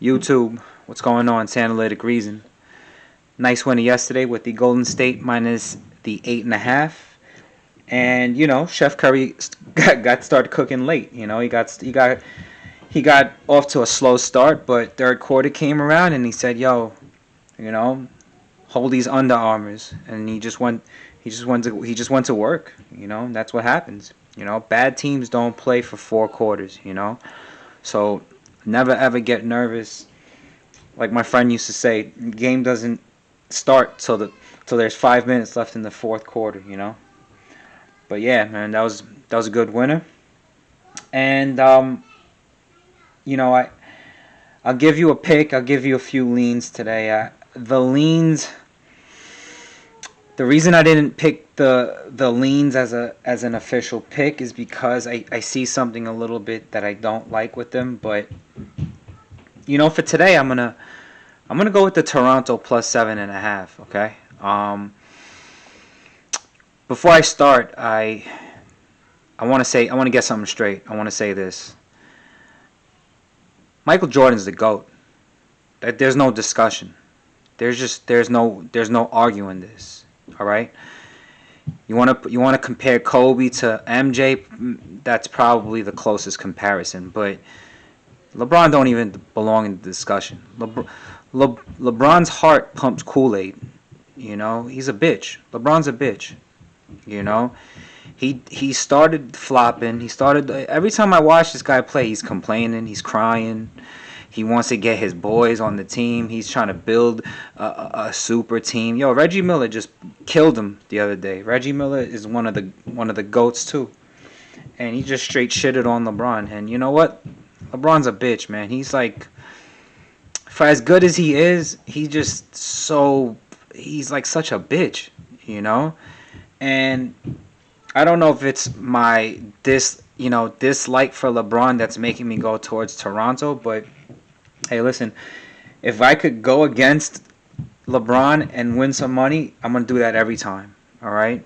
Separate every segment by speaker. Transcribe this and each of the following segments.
Speaker 1: YouTube, what's going on? It's Analytic Reason. Nice winner yesterday with the Golden State minus the 8.5. And Chef Curry got started cooking late. He got off to a slow start, but third quarter came around and he said, "Yo, you know, hold these Under Armours," and he just went to work. That's what happens. Bad teams don't play for 4 quarters. So never ever get nervous. Like my friend used to say, game doesn't start till there's 5 minutes left in the fourth quarter. But yeah, man, that was a good winner. And I'll give you a pick. I'll give you a few leans today. The leans. The reason I didn't pick the leans as an official pick is because I see something a little bit that I don't like with them. But for today, I'm gonna go with the Toronto plus 7.5. Okay. Before I start, I want to get something straight. I want to say this. Michael Jordan's the GOAT. There's no discussion. There's no arguing this. All right. You want to compare Kobe to MJ? That's probably the closest comparison. But LeBron don't even belong in the discussion. LeBron's heart pumps Kool-Aid. He's a bitch. LeBron's a bitch. You know, he started flopping. He started every time I watch this guy play, he's complaining, he's crying. He wants to get his boys on the team. He's trying to build a super team. Yo, Reggie Miller just killed him the other day. Reggie Miller is one of the goats too, and he just straight shitted on LeBron. And you know what? LeBron's a bitch, man. He's like, for as good as he is, he's like such a bitch, you know. And I don't know if it's my dislike for LeBron that's making me go towards Toronto, but hey, listen, if I could go against LeBron and win some money, I'm gonna do that every time. All right.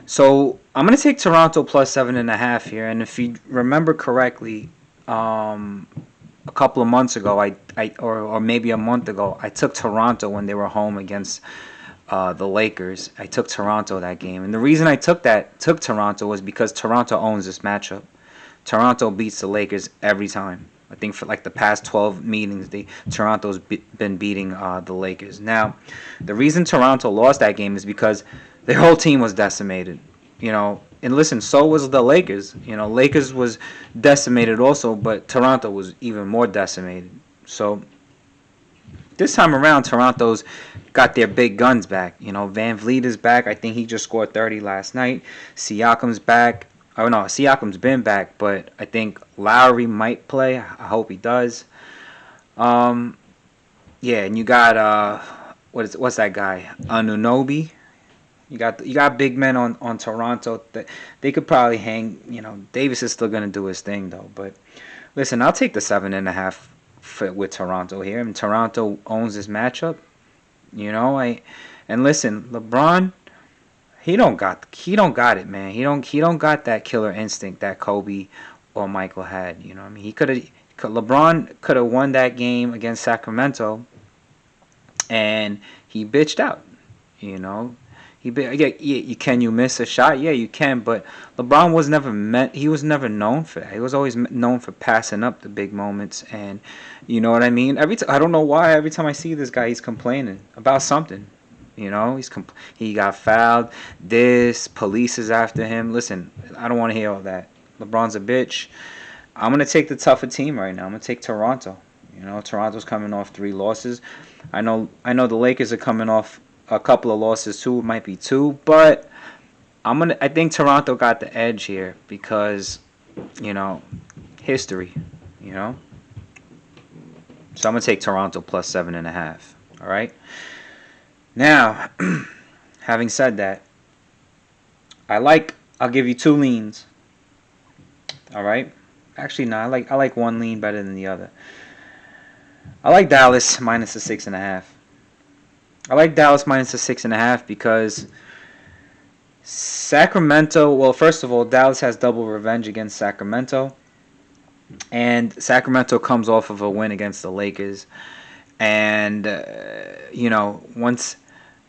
Speaker 1: So I'm gonna take Toronto plus 7.5 here, and if you remember correctly, a couple of months ago, or maybe a month ago, I took Toronto when they were home against the Lakers. I took Toronto that game, and the reason I took Toronto was because Toronto owns this matchup. Toronto beats the Lakers every time. I think for like the past 12 meetings, Toronto's been beating the Lakers. Now, the reason Toronto lost that game is because their whole team was decimated. And listen, so was the Lakers. Lakers was decimated also, but Toronto was even more decimated. So this time around, Toronto's got their big guns back. Van Vliet is back. I think he just scored 30 last night. Siakam's back. Oh no, Siakam's been back, but I think Lowry might play. I hope he does. Yeah, and you got what's that guy? Anunoby. You got big men on Toronto that they could probably hang. Davis is still gonna do his thing though. But listen, I'll take the 7.5 with Toronto here. And Toronto owns this matchup. And listen, LeBron, he don't got it, man. He don't got that killer instinct that Kobe or Michael had. I mean, LeBron could have won that game against Sacramento, and he bitched out. You know, can you miss a shot? Yeah, you can. But LeBron was never meant. He was never known for that. He was always known for passing up the big moments, and you know what I mean. I don't know why. Every time I see this guy, he's complaining about something. He got fouled. This police is after him. Listen, I don't want to hear all that. LeBron's a bitch. I'm gonna take the tougher team right now. I'm gonna take Toronto. Toronto's coming off 3 losses. I know the Lakers are coming off a couple of losses too. It might be 2, but I think Toronto got the edge here because, history. You know. So I'm gonna take Toronto plus 7.5. All right. Now, having said that, I'll give you 2 leans. All right. Actually, no. I like one lean better than the other. I like Dallas minus the 6.5. I like Dallas minus the 6.5 because Sacramento. Well, first of all, Dallas has double revenge against Sacramento. And Sacramento comes off of a win against the Lakers, and once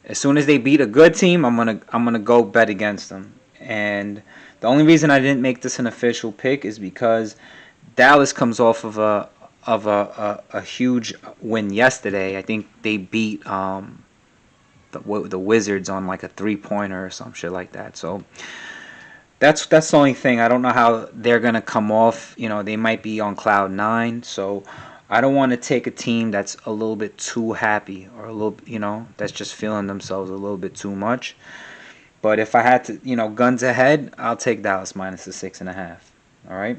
Speaker 1: as soon as they beat a good team, I'm gonna go bet against them. And the only reason I didn't make this an official pick is because Dallas comes off of a huge win yesterday. I think they beat the Wizards on like a 3-pointer or some shit like that. So that's the only thing. I don't know how they're gonna come off. They might be on cloud nine. So I don't want to take a team that's a little bit too happy or a little, that's just feeling themselves a little bit too much. But if I had to, guns ahead, I'll take Dallas minus the 6.5. All right.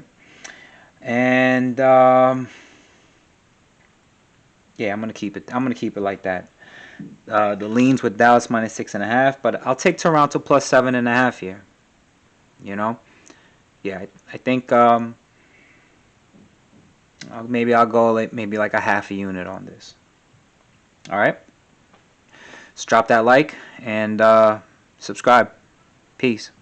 Speaker 1: And yeah, I'm gonna keep it. I'm gonna keep it like that. The leans with Dallas minus 6.5, but I'll take Toronto plus 7.5 here. You know, yeah, I think maybe I'll go maybe like a half a unit on this. All right, just drop that like and subscribe. Peace.